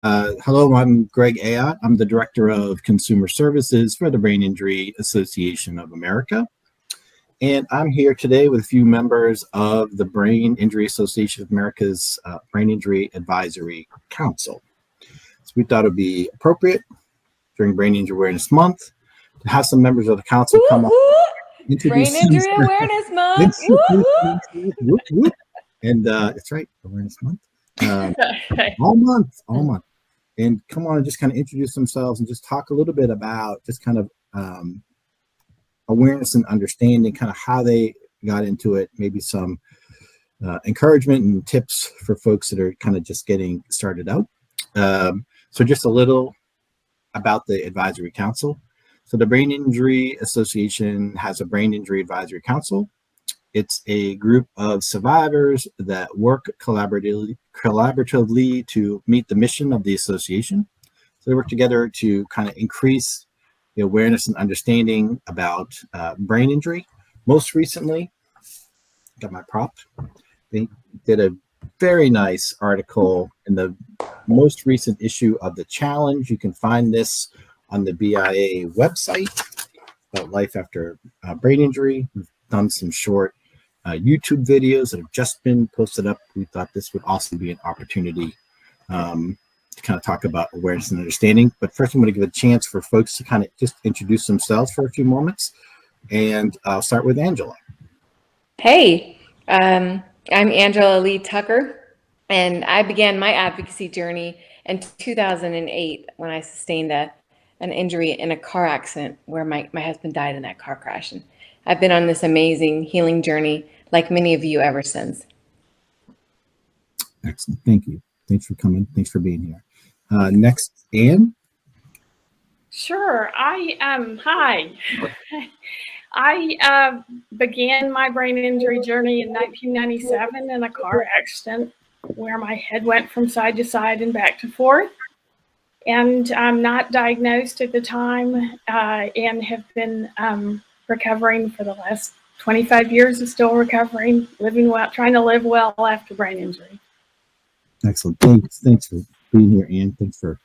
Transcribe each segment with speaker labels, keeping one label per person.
Speaker 1: Hello, I'm Greg Ayotte. I'm the Director of Consumer Services for the Brain Injury Association of America. And I'm here today with a few members of the Brain Injury Association of America's Brain Injury Advisory Council. So we thought it would be appropriate during Brain Injury Awareness Month to have some members of the council come up, introduce
Speaker 2: Brain Injury Awareness Month.
Speaker 1: And it's right, Awareness Month. All month. And come on and just kind of introduce themselves and just talk a little bit about just kind of awareness and understanding, kind of how they got into it, maybe some encouragement and tips for folks that are kind of just getting started out. So just a little about the Advisory Council. So the Brain Injury Association has a Brain Injury Advisory Council. It's a group of survivors that work collaboratively to meet the mission of the association. So they work together to kind of increase the awareness and understanding about brain injury. Most recently, got my prop, they did a very nice article in the most recent issue of The Challenge. You can find this on the BIAA website about life after brain injury. We've done some short YouTube videos that have just been posted up. We thought this would also be an opportunity to kind of talk about awareness and understanding. But first, I'm going to give a chance for folks to kind of just introduce themselves for a few moments. And I'll start with Angela.
Speaker 2: Hey, I'm Angela Lee Tucker, and I began my advocacy journey in 2008 when I sustained an injury in a car accident where my husband died in that car crash. And I've been on this amazing healing journey like many of you ever since.
Speaker 1: Excellent. Thank you. Thanks for coming. Thanks for being here. Next, Anne.
Speaker 3: Sure. Hi. I began my brain injury journey in 1997 in a car accident where my head went from side to side and back to forth. And I'm not diagnosed at the time and have been recovering for the last 25 years, is still recovering, living well, trying to live well after brain injury.
Speaker 1: Excellent. Thanks for being here, Anne. Thanks for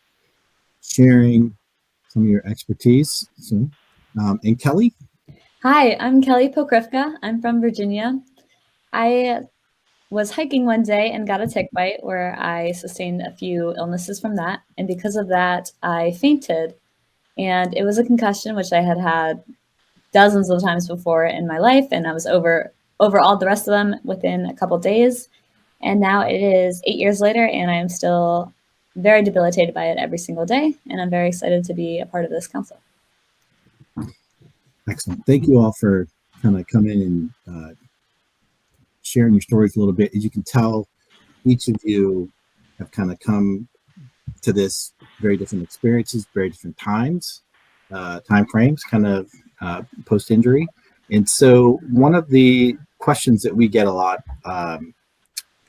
Speaker 1: sharing some of your expertise. And Kelly?
Speaker 4: Hi, I'm Kelly Pogrifka. I'm from Virginia. I was hiking one day and got a tick bite where I sustained a few illnesses from that. And because of that, I fainted. And it was a concussion, which I had had dozens of times before in my life. And I was over all the rest of them within a couple days. And now it is 8 years later, and I am still very debilitated by it every single day. And I'm very excited to be a part of this council.
Speaker 1: Excellent. Thank you all for kind of coming and sharing your stories a little bit. As you can tell, each of you have kind of come to this very different experiences, very different times, time frames, kind of post-injury. And so one of the questions that we get a lot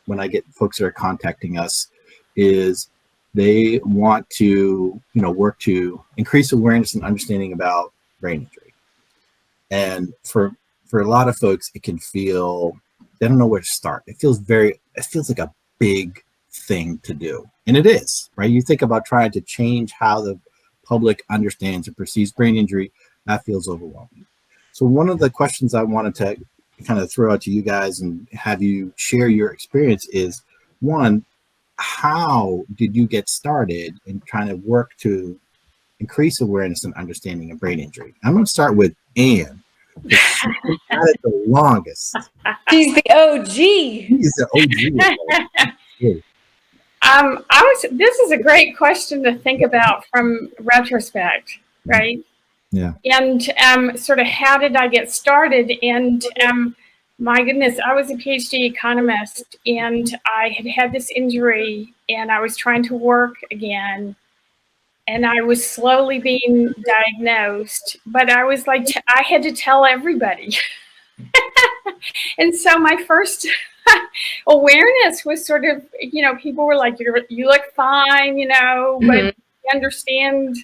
Speaker 1: when I get folks that are contacting us is they want to, work to increase awareness and understanding about brain injury. And for a lot of folks, it can feel, they don't know where to start. It feels like a big thing to do. And it is, right? You think about trying to change how the public understands and perceives brain injury, that feels overwhelming. So one of the questions I wanted to kind of throw out to you guys and have you share your experience is, one, how did you get started in trying to work to increase awareness and understanding of brain injury? I'm going to start with Anne. She's been at it the longest.
Speaker 2: She's the OG.
Speaker 1: She's the
Speaker 3: OG. This is a great question to think about from retrospect, right?
Speaker 1: Yeah.
Speaker 3: And sort of how did I get started? And my goodness, I was a PhD economist, and I had this injury, and I was trying to work again. And I was slowly being diagnosed, but I was like, I had to tell everybody. And so my first awareness was sort of, people were like, you look fine, but you understand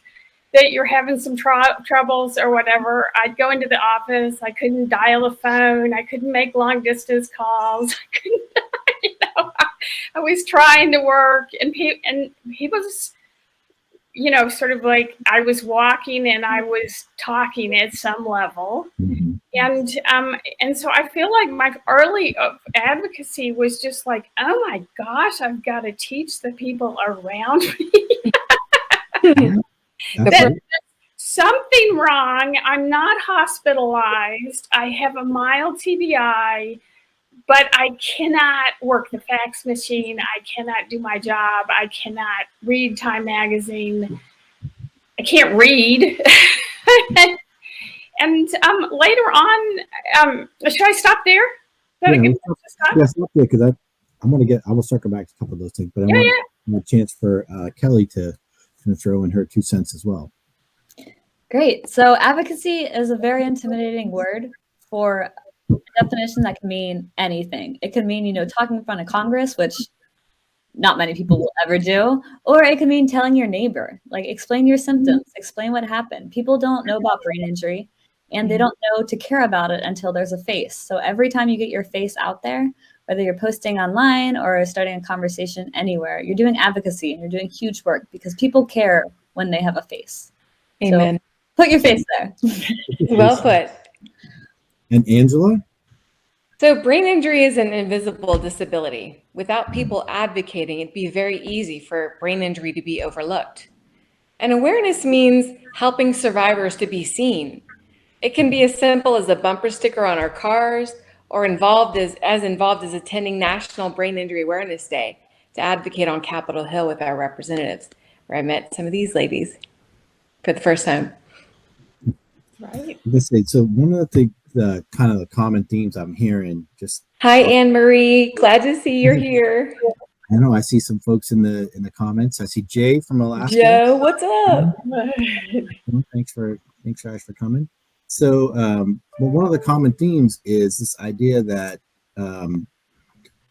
Speaker 3: that you're having some troubles or whatever. I'd go into the office. I couldn't dial a phone. I couldn't make long distance calls. I couldn't, I was trying to work, and he was, sort of like I was walking and I was talking at some level.
Speaker 1: Mhm.
Speaker 3: And so I feel like my early advocacy was just like, oh my gosh, I've got to teach the people around me
Speaker 1: Yeah, absolutely.
Speaker 3: something wrong. I'm not hospitalized. I have a mild TBI, but I cannot work the fax machine. I cannot do my job. I cannot read Time Magazine. I can't read. And later on, should I stop there?
Speaker 1: Yeah, stop there because I will circle back to a couple of those things, but I want a chance for Kelly to kind of throw in her 2 cents as well.
Speaker 4: Great. So advocacy is a very intimidating word for a definition that can mean anything. It can mean, talking in front of Congress, which not many people will ever do, or it can mean telling your neighbor, like explain your symptoms, explain what happened. People don't know about brain injury, and they don't know to care about it until there's a face. So every time you get your face out there, whether you're posting online or starting a conversation anywhere, you're doing advocacy and you're doing huge work because people care when they have a face.
Speaker 2: Amen.
Speaker 4: So put your face there.
Speaker 2: Well put.
Speaker 1: And Angela?
Speaker 2: So brain injury is an invisible disability. Without people advocating, it'd be very easy for brain injury to be overlooked. And awareness means helping survivors to be seen. It can be as simple as a bumper sticker on our cars, or involved as attending National Brain Injury Awareness Day to advocate on Capitol Hill with our representatives, where I met some of these ladies for the first time.
Speaker 3: Right.
Speaker 1: So one of the kind of the common themes I'm hearing
Speaker 2: Hi, Anne Marie. Glad to see you're here.
Speaker 1: I know I see some folks in the comments. I see Jay from Alaska.
Speaker 2: Joe, what's up?
Speaker 1: Thanks guys for coming. So one of the common themes is this idea that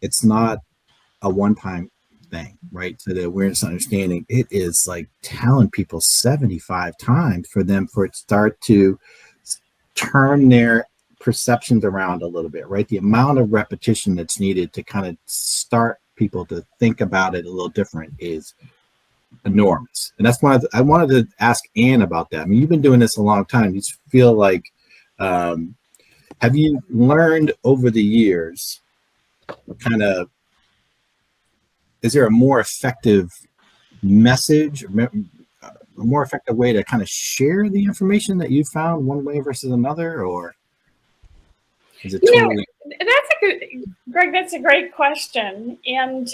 Speaker 1: it's not a one-time thing, right? So the awareness and understanding, it is like telling people 75 times for it to start to turn their perceptions around a little bit, right? The amount of repetition that's needed to kind of start people to think about it a little different is enormous. And that's why I wanted to ask Anne about that. I mean, you've been doing this a long time. You feel like, have you learned over the years is there a more effective message, a more effective way to kind of share the information that you found one way versus another, or is it totally?
Speaker 3: Greg, that's a great question. And,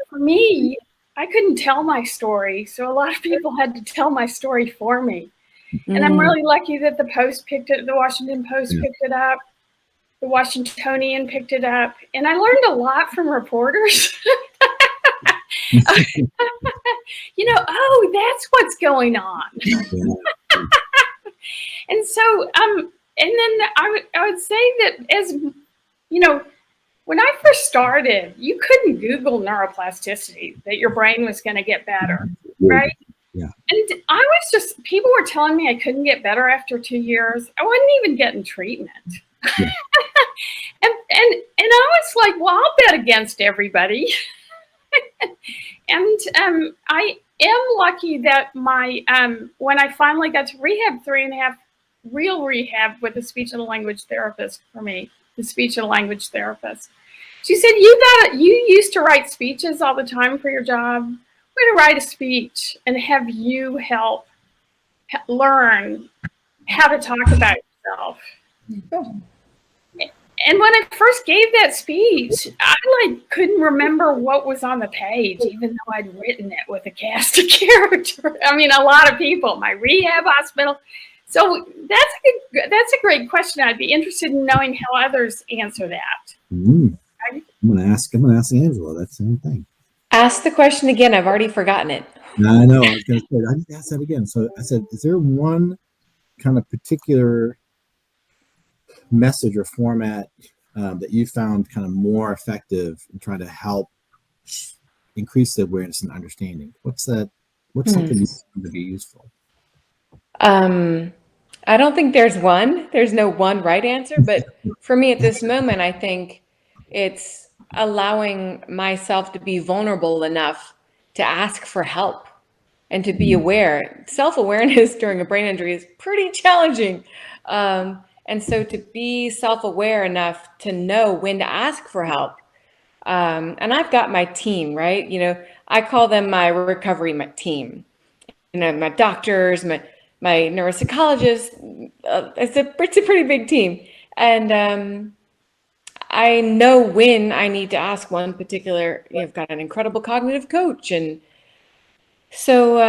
Speaker 3: for me, I couldn't tell my story. So a lot of people had to tell my story for me. And I'm really lucky that the Washington Post picked it up. The Washingtonian picked it up. And I learned a lot from reporters. Oh, that's what's going on. And so, and then I would say that as, when I first started, you couldn't Google neuroplasticity, that your brain was going to get better, right?
Speaker 1: Yeah.
Speaker 3: And people were telling me I couldn't get better after 2 years. I wasn't even getting treatment.
Speaker 1: Yeah.
Speaker 3: and I was like, well, I'll bet against everybody. And I am lucky that when I finally got to rehab, 3.5 real rehab with a speech and language therapist for me, the speech and language therapist. She said, you used to write speeches all the time for your job. We're going to write a speech and have you help learn how to talk about yourself. And when I first gave that speech, I couldn't remember what was on the page, even though I'd written it with a cast of characters. I mean, a lot of people, my rehab hospital. So that's a great question. I'd be interested in knowing how others answer that.
Speaker 1: I'm gonna ask Angela that same thing.
Speaker 2: Ask the question again. I've already forgotten it.
Speaker 1: I know. I was gonna say I need to ask that again. So I said, is there one kind of particular message or format that you found kind of more effective in trying to help increase the awareness and understanding? What's something you found to be useful?
Speaker 2: I don't think there's no one right answer, but for me at this moment, I think it's allowing myself to be vulnerable enough to ask for help and to be aware. Self-awareness during a brain injury is pretty challenging. And so to be self-aware enough to know when to ask for help. And I've got my team, right? You know, I call them my recovery team. You know, my doctors, my neuropsychologists. It's a pretty big team. And I know when I need to ask one particular, I've got an incredible cognitive coach. And so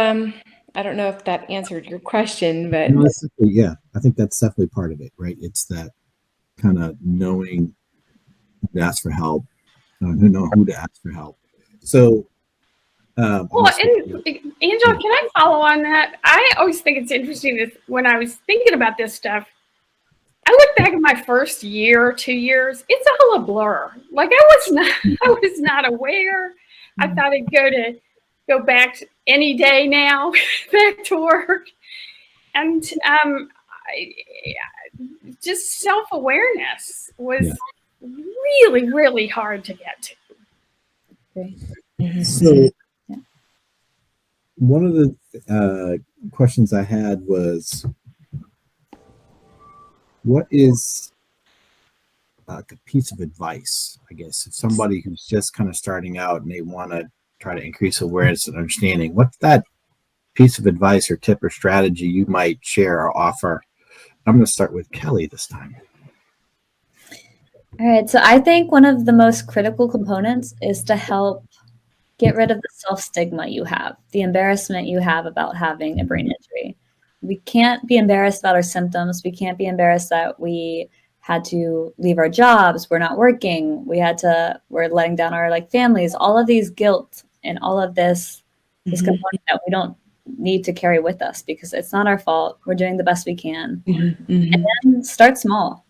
Speaker 2: I don't know if that answered your question, but
Speaker 1: No, yeah, I think that's definitely part of it, right? It's that kind of knowing who to ask for help, who to ask for help. So,
Speaker 3: Well, and Angela, can I follow on that? I always think it's interesting that when I was thinking about this stuff, I look back at my first year, 2 years, it's all a blur. Like I was not aware. I thought I'd go back any day now, back to work. And just self-awareness was really, really hard to get to.
Speaker 1: So one of the questions I had was, what is a piece of advice, I guess, if somebody who's just kind of starting out and they want to try to increase awareness and understanding, what's that piece of advice or tip or strategy you might share or offer? I'm going to start with Kelly this time.
Speaker 4: All right. So I think one of the most critical components is to help get rid of the self-stigma you have, the embarrassment you have about having a brain injury. We can't be embarrassed about our symptoms. We can't be embarrassed that we had to leave our jobs. We're not working. We're letting down our families. All of these guilt and all of this component that we don't need to carry with us because it's not our fault. We're doing the best we can. And then start small.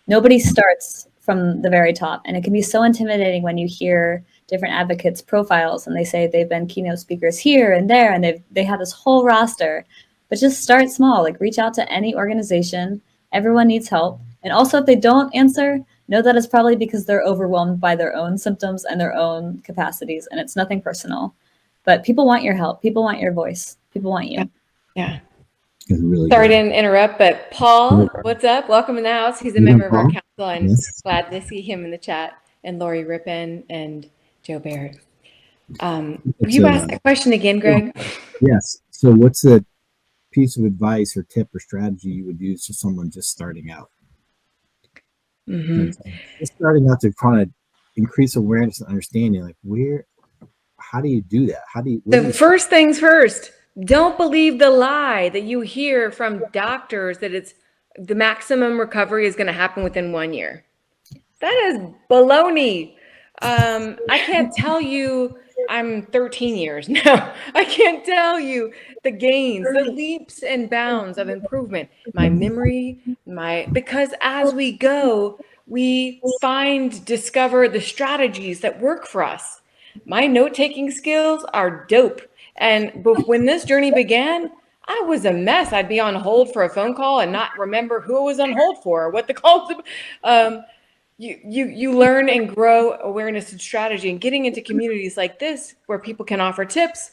Speaker 4: Nobody starts from the very top. And it can be so intimidating when you hear different advocates' profiles and they say they've been keynote speakers here and there, and they have this whole roster. But just start small. Reach out to any organization. Everyone needs help. And also, if they don't answer, know that it's probably because they're overwhelmed by their own symptoms and their own capacities, and it's nothing personal. But people want your help. People want your voice. People want you.
Speaker 2: Yeah.
Speaker 1: Really
Speaker 2: Sorry to interrupt, but Paul, what's up? Welcome in the house. He's a member of our council, and glad to see him in the chat. And Lori Rippon and Joe Barrett. Will you ask that question again, Greg?
Speaker 1: Yes. So what's a piece of advice or tip or strategy you would use for someone just starting out? Just starting out to kind of increase awareness and understanding, how do you do that?
Speaker 2: First things first, don't believe the lie that you hear from doctors that it's the maximum recovery is going to happen within 1 year. That is baloney. I can't tell you, I'm 13 years now. I can't tell you the gains, the leaps and bounds of improvement, my memory, because as we go, we discover the strategies that work for us. My note-taking skills are dope. And when this journey began, I was a mess. I'd be on hold for a phone call and not remember who I was on hold for or what the call was. You learn and grow awareness and strategy, and getting into communities like this where people can offer tips.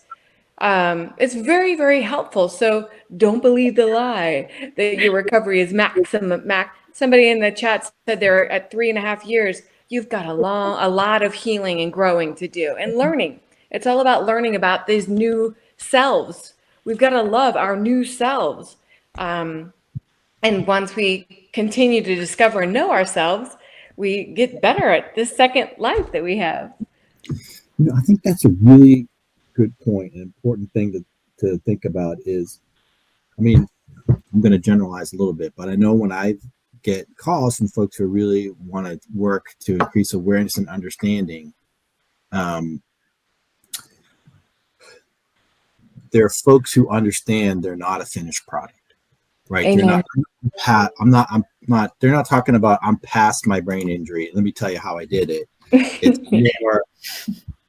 Speaker 2: It's very, very helpful. So don't believe the lie that your recovery is maximum. Somebody in the chat said they're at 3.5 years. You've got a lot of healing and growing to do, and learning. It's all about learning about these new selves. We've got to love our new selves. And once we continue to discover and know ourselves, we get better at this second life that we have.
Speaker 1: I think that's a really good point. An important thing to think about is, I'm going to generalize a little bit, but I know when I get calls from folks who really want to work to increase awareness and understanding, there are folks who understand they're not a finished product, right?
Speaker 2: Amen.
Speaker 1: They're not talking about I'm past my brain injury. Let me tell you how I did it. It's more,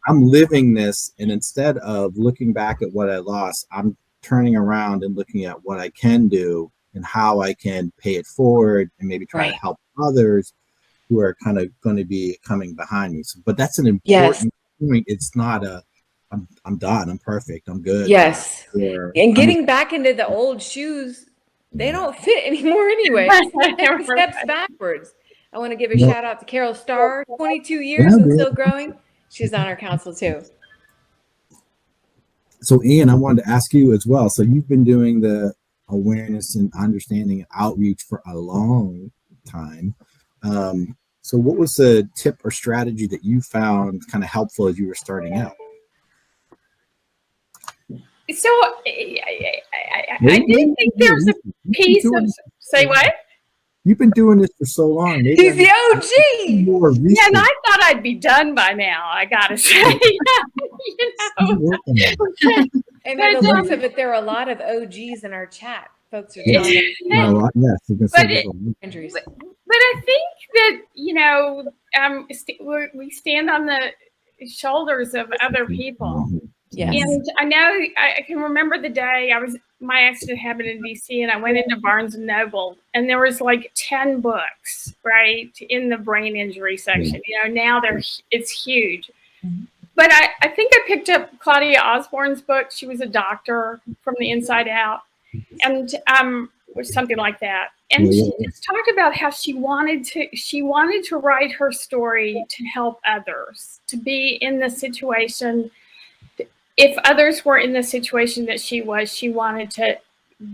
Speaker 1: I'm living this, and instead of looking back at what I lost, I'm turning around and looking at what I can do and how I can pay it forward and maybe try to help others. who are kind of going to be coming behind me. So, but that's an
Speaker 2: Yes.
Speaker 1: important point. It's not a, I'm done. I'm perfect. I'm good.
Speaker 2: Yes.
Speaker 1: Or,
Speaker 2: And getting back into the old shoes, they don't fit anymore anyway. Taking steps backwards. I want to give a shout out to Carol Starr, 22 years and still growing. She's on our council too.
Speaker 1: So Ian, I wanted to ask you as well. So you've been doing the awareness and understanding outreach for a long time. So what was the tip or strategy that you found kind of helpful as you were starting out?
Speaker 3: So I didn't think there was a piece of, say what?
Speaker 1: You've been doing this for so long. Maybe
Speaker 2: He's the OG.
Speaker 1: More
Speaker 3: yeah, and I thought I'd be done by now, I gotta say.
Speaker 2: And by the looks of it, there are a lot of OGs in our chat. Folks are telling us.
Speaker 3: Injuries. But I think that, you know, we stand on the shoulders of other people.
Speaker 2: Yes.
Speaker 3: And I know, I can remember the day my accident happened in DC, and I went into Barnes and Noble, and there was like 10 books, right, in the brain injury section. You know, now it's huge. But I think I picked up Claudia Osborne's book. She was a doctor from the inside out, and or something like that. And she just talked about how she wanted to write her story to help others, to be in the situation. If others were in the situation that she wanted to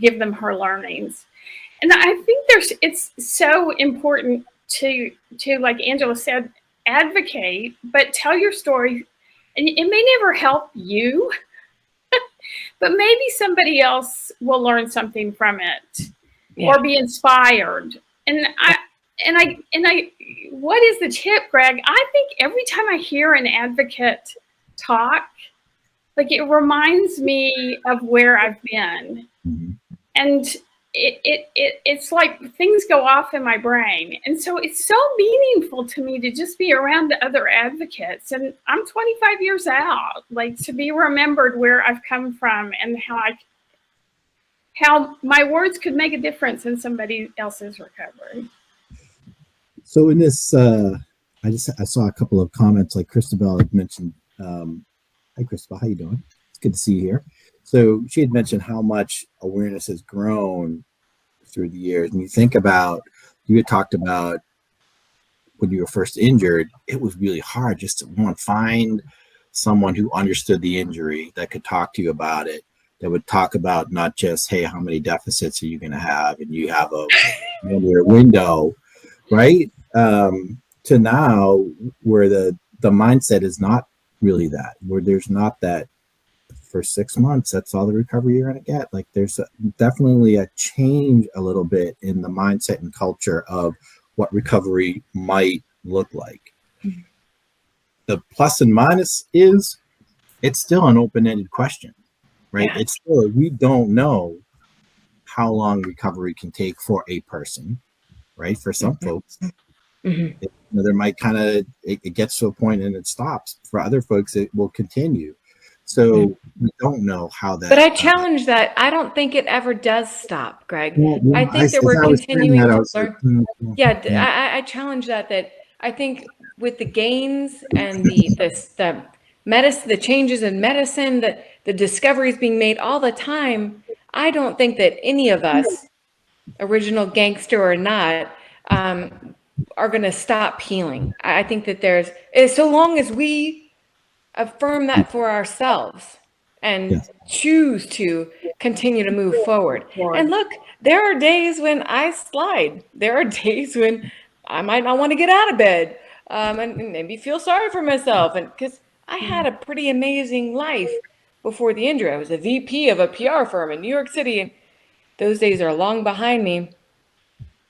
Speaker 3: give them her learnings. And I think it's so important to, like Angela said, advocate, but tell your story. And it may never help you, but maybe somebody else will learn something from it or be inspired. And what is the tip, Greg? I think every time I hear an advocate talk, like, it reminds me of where I've been. And it's like things go off in my brain. And so it's so meaningful to me to just be around the other advocates. And I'm 25 years out, like, to be remembered where I've come from and how my words could make a difference in somebody else's recovery.
Speaker 1: So in this, I saw a couple of comments, like Christabel had mentioned. Hi, Christabel, how you doing? It's good to see you here. So she had mentioned how much awareness has grown through the years. And you think about, you had talked about when you were first injured, it was really hard just to find someone who understood the injury, that could talk to you about it, that would talk about not just, hey, how many deficits are you going to have? And you have a one-year window, right? To now where the mindset is not really that, where there's not that for 6 months, that's all the recovery you're going to get. Like, there's definitely a change a little bit in the mindset and culture of what recovery might look like. The plus and minus is it's still an open-ended question, right? It's still, we don't know how long recovery can take for a person, right? For some folks, there might kind of, it gets to a point and it stops. For other folks, it will continue. So we don't know how that.
Speaker 2: But I challenge that. I don't think it ever does stop, Greg. I think that we're continuing to learn. I challenge that I think with the gains and the medicine, the changes in medicine, the discoveries being made all the time, I don't think that any of us, original gangster or not, are going to stop healing. I think that so long as we affirm that for ourselves and choose to continue to move forward. And look, there are days when I slide. There are days when I might not want to get out of bed and maybe feel sorry for myself. And because I had a pretty amazing life before the injury. I was a VP of a PR firm in New York City, and those days are long behind me.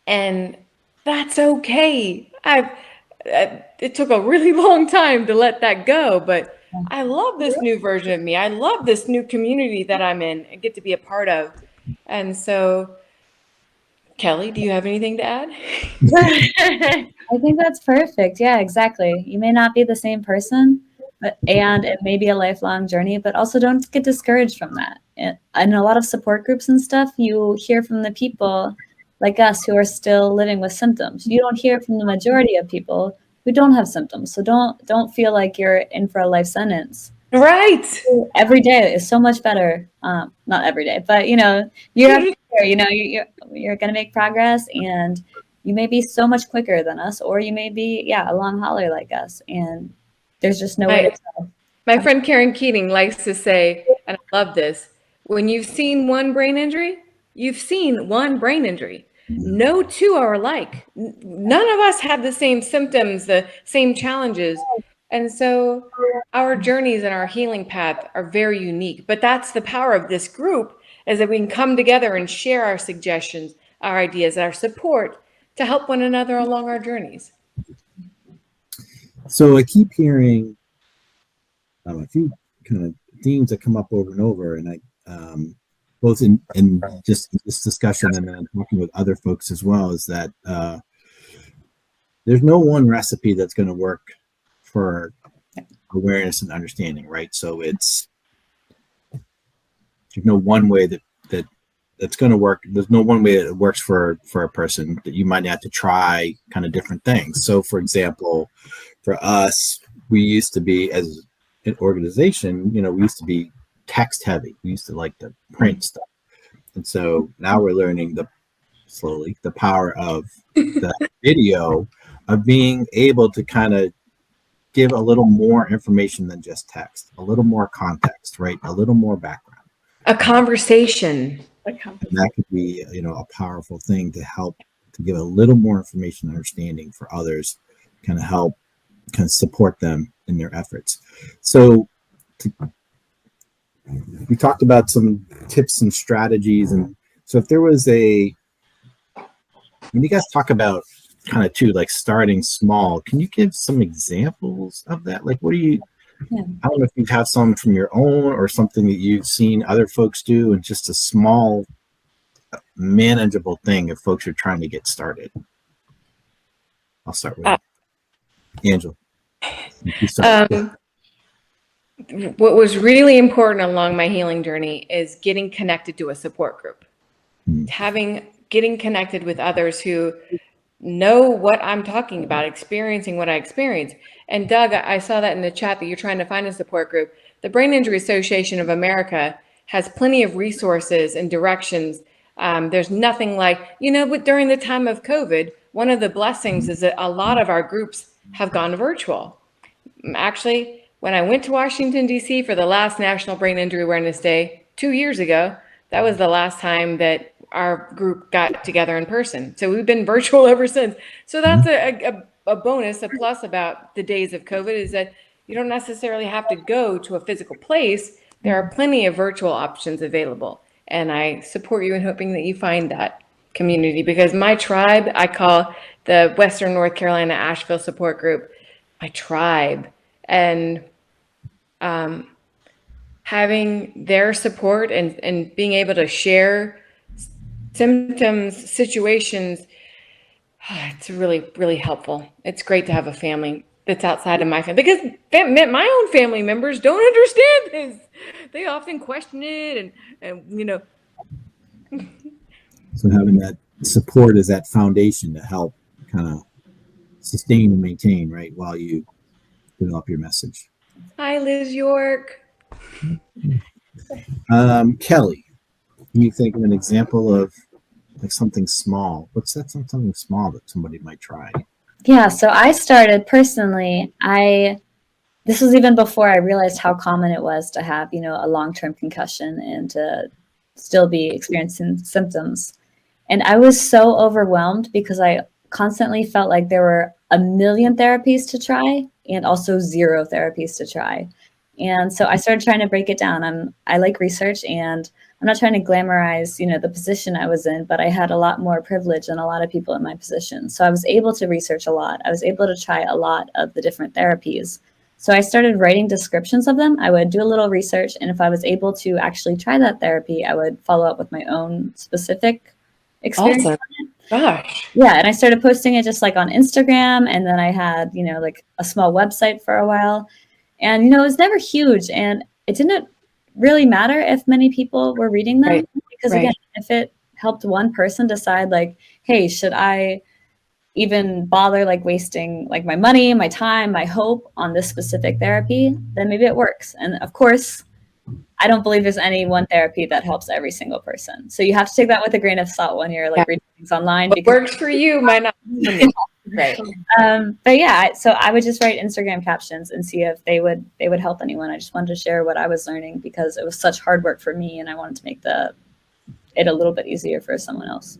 Speaker 2: And that's okay. It took a really long time to let that go, but I love this new version of me. I love this new community that I'm in and get to be a part of. And so, Kelly, do you have anything to add?
Speaker 4: I think that's perfect. Yeah, exactly. You may not be the same person, and it may be a lifelong journey, but also don't get discouraged from that. In a lot of support groups and stuff, you hear from the people like us who are still living with symptoms. You don't hear from the majority of people who don't have symptoms. So don't feel like you're in for a life sentence.
Speaker 2: Right.
Speaker 4: Every day is so much better. Not every day, but year after year, you're going to make progress, and you may be so much quicker than us, or you may be, a long hauler like us. And there's just no way to tell.
Speaker 2: My friend Karen Keating likes to say, and I love this, when you've seen one brain injury, you've seen one brain injury. No two are alike. None of us have the same symptoms, the same challenges. And so our journeys and our healing path are very unique. But that's the power of this group, is that we can come together and share our suggestions, our ideas, our support to help one another along our journeys.
Speaker 1: So I keep hearing a few kind of themes that come up over and over, and I both in just this discussion and then talking with other folks as well, is that there's no one recipe that's going to work for awareness and understanding, right? So there's no one way that's going to work. There's no one way that it works for a person. That you might have to try kind of different things. So for example, for us, we used to be, as an organization, we used to be text heavy. We used to like to print stuff. And so now we're learning slowly the power of the video, of being able to kind of give a little more information than just text, a little more context, right? A little more background.
Speaker 2: A conversation.
Speaker 1: And that could be, a powerful thing to help to give a little more information and understanding for others, kind of help, kind of support them in their efforts. So we talked about some tips and strategies. And so if there was when you guys talk about kind of too, like starting small, can you give some examples of that? Like, what do you, I don't know if you have some from your own or something that you've seen other folks do, and just a small, manageable thing if folks are trying to get started. I'll start with Angela.
Speaker 2: What was really important along my healing journey is getting connected to a support group, getting connected with others who know what I'm talking about, experiencing what I experience. And Doug, I saw that in the chat that you're trying to find a support group. The Brain Injury Association of America has plenty of resources and directions. There's nothing like, but during the time of COVID, one of the blessings is that a lot of our groups have gone virtual. Actually, when I went to Washington, D.C. for the last National Brain Injury Awareness Day 2 years ago, that was the last time that our group got together in person. So we've been virtual ever since. So that's a bonus, a plus about the days of COVID, is that you don't necessarily have to go to a physical place. There are plenty of virtual options available. And I support you in hoping that you find that community, because my tribe, I call the Western North Carolina Asheville support group my tribe. And having their support and being able to share symptoms, situations, it's really, really helpful. It's great to have a family that's outside of my family, because my own family members don't understand this. They often question it and
Speaker 1: So having that support is that foundation to help kind of sustain and maintain, right, while you develop your message.
Speaker 2: Hi, Liz York.
Speaker 1: Kelly, can you think of an example of like something small? What's that, something small that somebody might try?
Speaker 4: Yeah, so I started personally, this was even before I realized how common it was to have, a long-term concussion and to still be experiencing symptoms. And I was so overwhelmed because I constantly felt like there were a million therapies to try and also zero therapies to try. And so I started trying to break it down. I like research, and I'm not trying to glamorize, the position I was in, but I had a lot more privilege than a lot of people in my position. So I was able to research a lot. I was able to try a lot of the different therapies. So I started writing descriptions of them. I would do a little research, and if I was able to actually try that therapy, I would follow up with my own specific experience.
Speaker 2: Awesome. Gosh.
Speaker 4: Yeah, and I started posting it just like on Instagram, and then I had, like a small website for a while. And, it was never huge, and it didn't really matter if many people were reading them, because again, if it helped one person decide like, hey, should I even bother like wasting like my money, my time, my hope on this specific therapy, then maybe it works. And of course, I don't believe there's any one therapy that helps every single person. So you have to take that with a grain of salt when you're like reading things online.
Speaker 2: What works for you might not for me. Right.
Speaker 4: But yeah, so I would just write Instagram captions and see if they would help anyone. I just wanted to share what I was learning because it was such hard work for me, and I wanted to make it a little bit easier for someone else.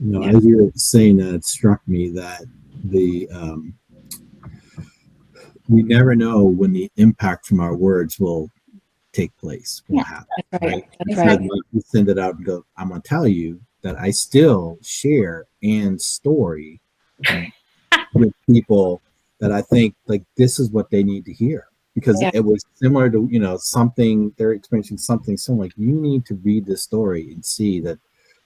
Speaker 1: You know, as you were saying that, it struck me that we never know when the impact from our words will take place, will happen.
Speaker 2: That's right. That's
Speaker 1: right.
Speaker 2: right.
Speaker 1: You send it out and go, I'm going to tell you that I still share Anne's story with people that I think like this is what they need to hear, because it was similar to, you know, something they're experiencing something similar. Like, you need to read this story and see that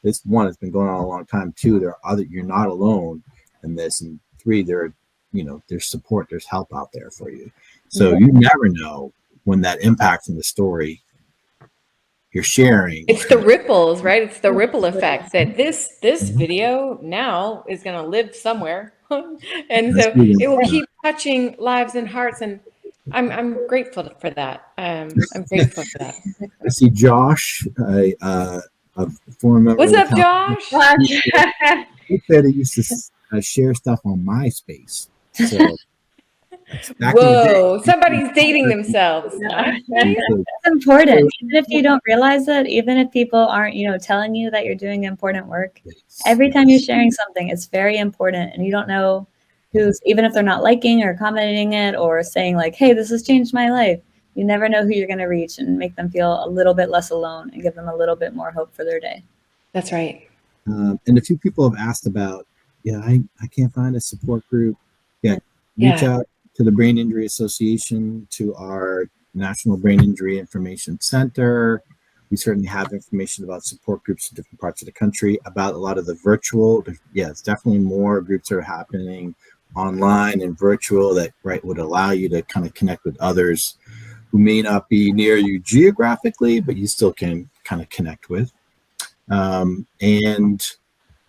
Speaker 1: this, one, has been going on a long time. Two, there are other, you're not alone in this, and three, there's support, there's help out there for you. So you never know when that impact in the story you're sharing.
Speaker 2: It's the ripples, right? It's the ripple effect that this video now is going to live somewhere. And so it will keep touching lives and hearts. And I'm grateful for that. I'm grateful for that.
Speaker 1: I see Josh, a former member.
Speaker 2: What's up, Josh?
Speaker 1: He said he used to share stuff on MySpace. So
Speaker 2: whoa, somebody's dating themselves.
Speaker 4: It's important. Even if you don't realize it, even if people aren't, telling you that you're doing important work, every time you're sharing something, it's very important. And you don't know who's, even if they're not liking or commenting it or saying like, hey, this has changed my life. You never know who you're going to reach and make them feel a little bit less alone and give them a little bit more hope for their day.
Speaker 2: That's right.
Speaker 1: And a few people have asked about, I can't find a support group. Reach out to the Brain Injury Association, to our National Brain Injury Information Center. We certainly have information about support groups in different parts of the country, about a lot of the virtual. It's definitely more groups that are happening online and virtual that would allow you to kind of connect with others who may not be near you geographically, but you still can kind of connect with. And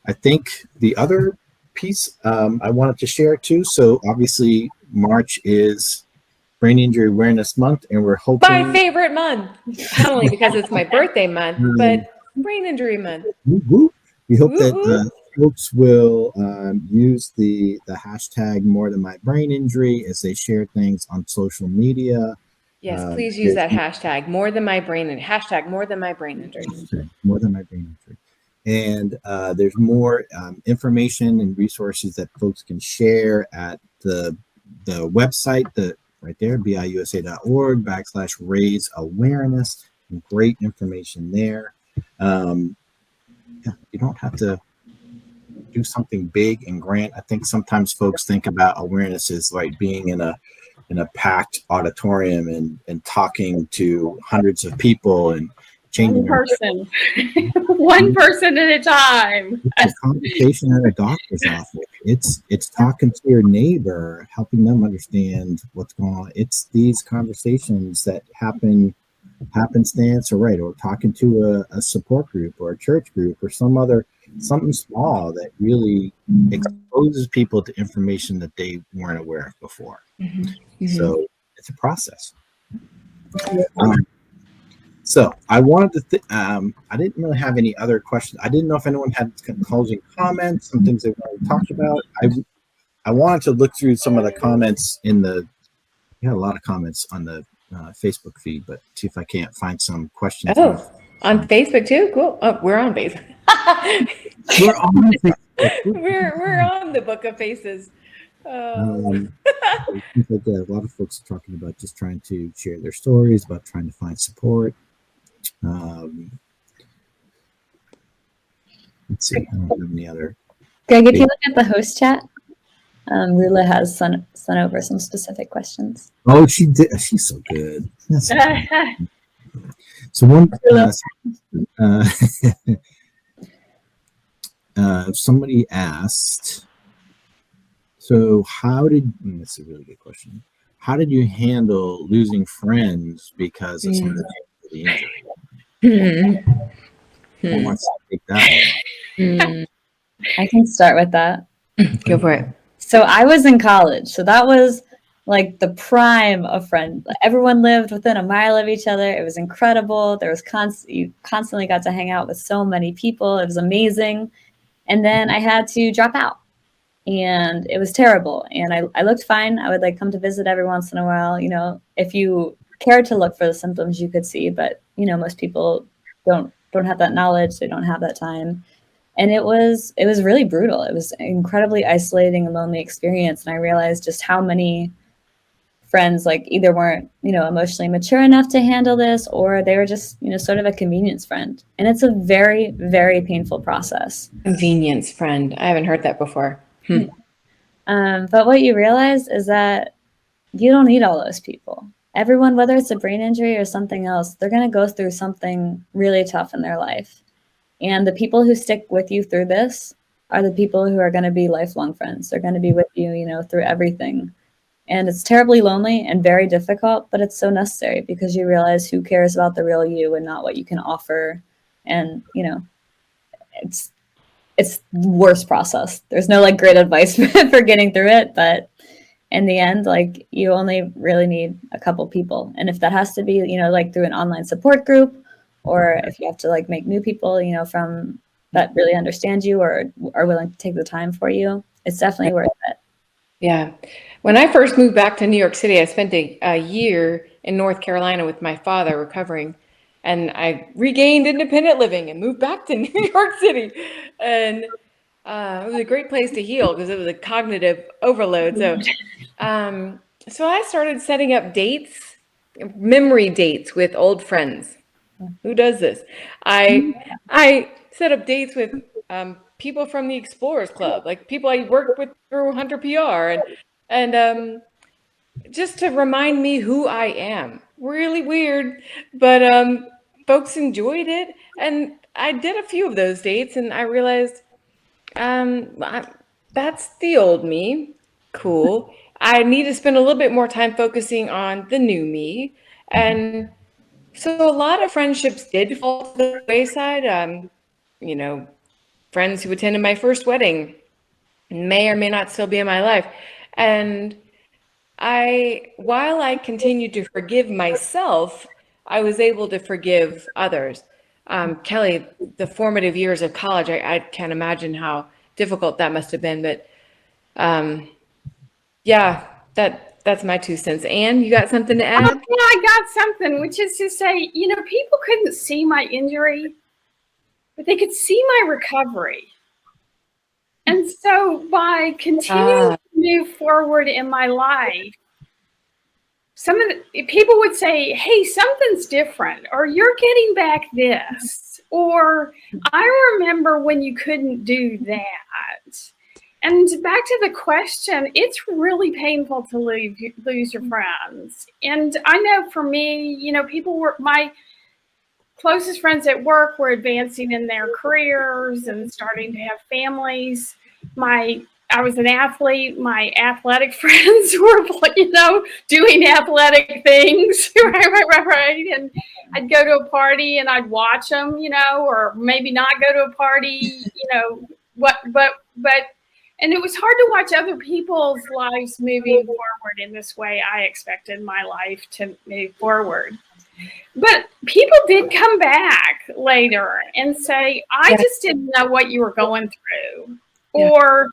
Speaker 1: I think the other piece I wanted to share too. So obviously March is Brain Injury Awareness Month, and we're hoping—
Speaker 2: my favorite month, not only because it's my birthday month, but Brain Injury Month.
Speaker 1: We hope that folks will use the hashtag More Than My Brain Injury as they share things on social media.
Speaker 2: Yes, please use that hashtag More Than My Brain Injury. Hashtag More Than My Brain Injury.
Speaker 1: More Than My Brain Injury. And there's more information and resources that folks can share at the website, right there, BIUSA.org/raise awareness. Great information there. You don't have to do something big and grand. I think sometimes folks think about awareness as like being in a packed auditorium and talking to hundreds of people and changing
Speaker 3: one person at a time.
Speaker 1: It's a conversation at a doctor's office. It's talking to your neighbor, helping them understand what's going on. It's these conversations that happen happenstance, or talking to a support group or a church group or something small that really exposes people to information that they weren't aware of before. So it's a process. So I wanted to, I didn't really have any other questions. I didn't know if anyone had closing comments, some things they wanted to talk about. I wanted to look through some of the comments we had a lot of comments on the Facebook feed, but see if I can't find some questions.
Speaker 2: On Facebook too? Cool. Oh, we're on Facebook.
Speaker 1: We're on Facebook.
Speaker 2: We're on the Book of Faces.
Speaker 1: A lot of folks are talking about just trying to share their stories, about trying to find support. Let's see. I don't have any other.
Speaker 4: Greg, if you look at the host chat, Lula has sent over some specific questions.
Speaker 1: Oh, she did. She's so good. So one, somebody asked, so this is a really good question. How did you handle losing friends because of some of the injury? Who wants to take that one.
Speaker 2: Mm,
Speaker 4: I can start with that.
Speaker 2: go for it.
Speaker 4: So I was in college. So that was like the prime of friends. Everyone lived within a mile of each other. It was incredible. There was you constantly got to hang out with so many people. It was amazing. And then I had to drop out and it was terrible. And I looked fine. I would like come to visit every once in a while. You know, if you cared to look for the symptoms, you could see, but you know, most people don't have that knowledge. They don't have that time. And it was really brutal. It was an incredibly isolating and lonely experience. And I realized just how many friends like either weren't, you know, emotionally mature enough to handle this, or they were just, you know, sort of a convenience friend. And it's a very, very painful process.
Speaker 2: Convenience friend. I haven't heard that before.
Speaker 4: But what you realize is that you don't need all those people. Everyone, whether it's a brain injury or something else, they're going to go through something really tough in their life. And the people who stick with you through this are the people who are going to be lifelong friends. They're going to be with you, you know, through everything. And it's terribly lonely and very difficult, but it's so necessary because you realize who cares about the real you and not what you can offer. And, you know, it's the worst process. There's no like great advice for getting through it, but in the end, like you only really need a couple people. And if that has to be, you know, like through an online support group, or if you have to like make new people, you know, from that really understand you or are willing to take the time for you, it's definitely worth it.
Speaker 2: Yeah. When I first moved back to New York City, I spent a year in North Carolina with my father recovering, and I regained independent living and moved back to New York City. And it was a great place to heal because it was a cognitive overload. So I started setting up dates, memory dates with old friends. Who does this? I set up dates with people from the Explorers Club, like people I worked with through Hunter PR, and just to remind me who I am. Really weird, but folks enjoyed it, and I did a few of those dates, and I realized that's the old me. Cool. I need to spend a little bit more time focusing on the new me, and so a lot of friendships did fall to the wayside. You know, friends who attended my first wedding may or may not still be in my life. And while I continued to forgive myself, I was able to forgive others. Kelly, the formative years of college, I can't imagine how difficult that must have been. But yeah, that's my 2 cents. Anne, you got something to add?
Speaker 3: Yeah, I got something, which is to say, you know, people couldn't see my injury, but they could see my recovery. And so by continuing to move forward in my life, some of the people would say, hey, something's different, or you're getting back this, or I remember when you couldn't do that. And back to the question, it's really painful to lose your friends. And I know for me, you know, my closest friends at work were advancing in their careers and starting to have families. I was an athlete. My athletic friends were, you know, doing athletic things, right? And I'd go to a party and I'd watch them, you know, or maybe not go to a party, you know, and it was hard to watch other people's lives moving forward in this way I expected my life to move forward. But people did come back later and say, I just didn't know what you were going through. Or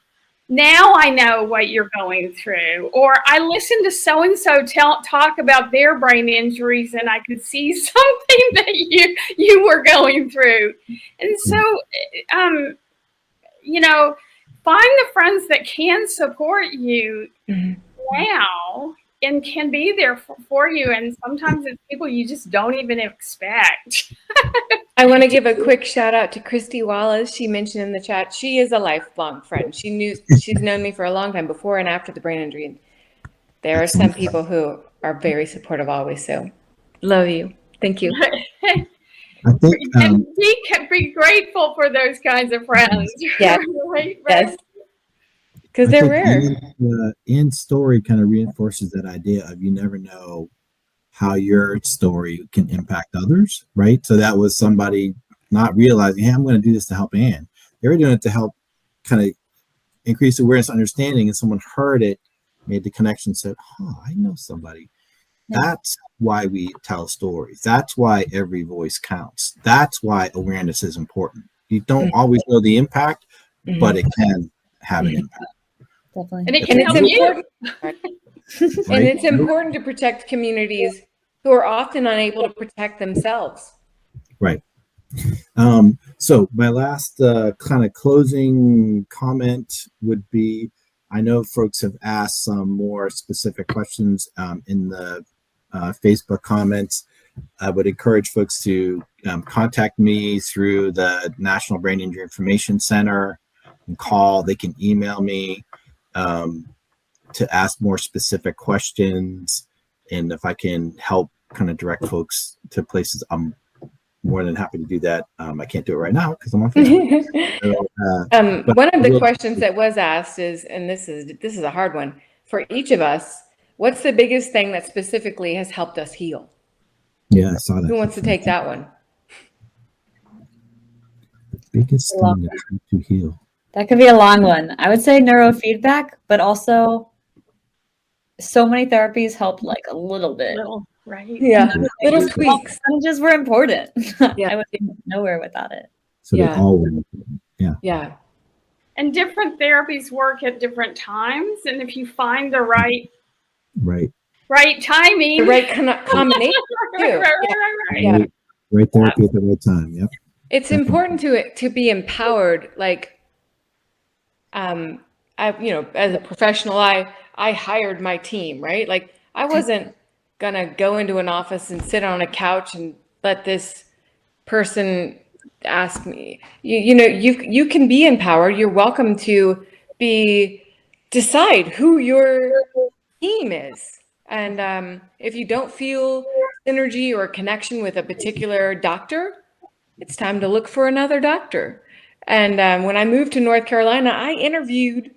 Speaker 3: now I know what you're going through. Or I listened to so-and-so talk about their brain injuries and I could see something that you were going through. And so, you know, find the friends that can support you now and can be there for you. And sometimes it's people you just don't even expect.
Speaker 2: I want to give a quick shout out to Christy Wallace. She mentioned in the chat, she is a lifelong friend. She's known me for a long time before and after the brain injury. There are some people who are very supportive always. So love you. Thank you.
Speaker 1: I think
Speaker 3: and be grateful for those kinds of friends.
Speaker 2: Yeah.
Speaker 3: Right?
Speaker 2: Yes. Because they're rare.
Speaker 1: Anne's story kind of reinforces that idea of you never know how your story can impact others, right? So that was somebody not realizing, hey, I'm going to do this to help Ann. They were doing it to help kind of increase awareness, understanding, and someone heard it, made the connection, said, oh, I know somebody. That's why we tell stories. That's why every voice counts. That's why awareness is important. You don't always know the impact, but it can have an impact.
Speaker 4: Definitely.
Speaker 3: And it can help
Speaker 2: important.
Speaker 1: Right?
Speaker 2: And it's important to protect communities who are often unable to protect themselves.
Speaker 1: Right. So my last kind of closing comment would be, I know folks have asked some more specific questions in the Facebook comments. I would encourage folks to contact me through the National Brain Injury Information Center and call. They can email me to ask more specific questions. And if I can help kind of direct folks to places, I'm more than happy to do that. I can't do it right now because I'm on Facebook. So,
Speaker 2: one of the questions that was asked is, and this is a hard one for each of us, what's the biggest thing that specifically has helped us heal?
Speaker 1: Yeah, I saw that.
Speaker 2: Who wants to take that one?
Speaker 1: The biggest thing that helped you heal.
Speaker 4: That could be a long one. I would say neurofeedback, but also so many therapies helped like a little bit.
Speaker 3: Right.
Speaker 2: Yeah, little tweaks.
Speaker 4: Percentages were important.
Speaker 2: Yeah.
Speaker 4: I would be nowhere without it.
Speaker 1: So
Speaker 2: Yeah.
Speaker 1: they all were important. Yeah.
Speaker 2: Yeah.
Speaker 3: And different therapies work at different times. And if you find the right timing,
Speaker 2: The right combination too.
Speaker 3: right.
Speaker 1: Right therapy at the right time. Yep.
Speaker 2: It's important to be empowered. Like, I, as a professional, I hired my team, right? Like, I wasn't gonna go into an office and sit on a couch and let this person ask me. You can be empowered. You're welcome to decide who your team is. And if you don't feel synergy or connection with a particular doctor, it's time to look for another doctor. And when I moved to North Carolina, I interviewed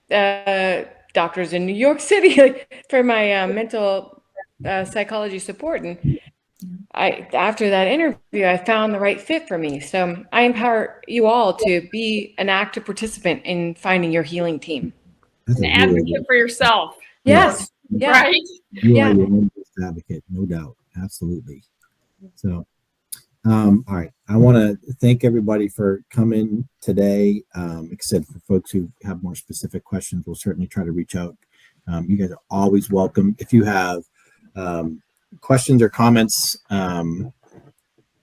Speaker 2: doctors in New York City for my mental psychology support. And after that interview, I found the right fit for me. So I empower you all to be an active participant in finding your healing team.
Speaker 1: That's
Speaker 3: An
Speaker 1: a really
Speaker 3: advocate for yourself.
Speaker 2: Yes. Yeah.
Speaker 3: Right.
Speaker 1: You are your own best advocate, no doubt. Absolutely. So, all right. I want to thank everybody for coming today. Except for folks who have more specific questions, we'll certainly try to reach out. You guys are always welcome. If you have questions or comments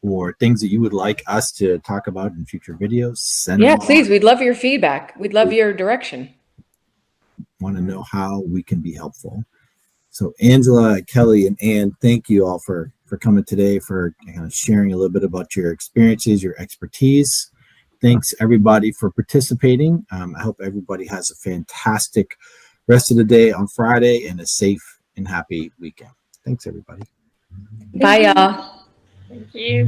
Speaker 1: or things that you would like us to talk about in future videos, send them.
Speaker 2: Please. We'd love your feedback. We'd love your direction.
Speaker 1: Want to know how we can be helpful. So Angela, Kelly, and Ann, thank you all for coming today, for kind of sharing a little bit about your experiences, your expertise. Thanks everybody for participating. I hope everybody has a fantastic rest of the day on Friday and a safe and happy weekend. Thanks everybody.
Speaker 2: Bye, y'all.
Speaker 3: Thank you.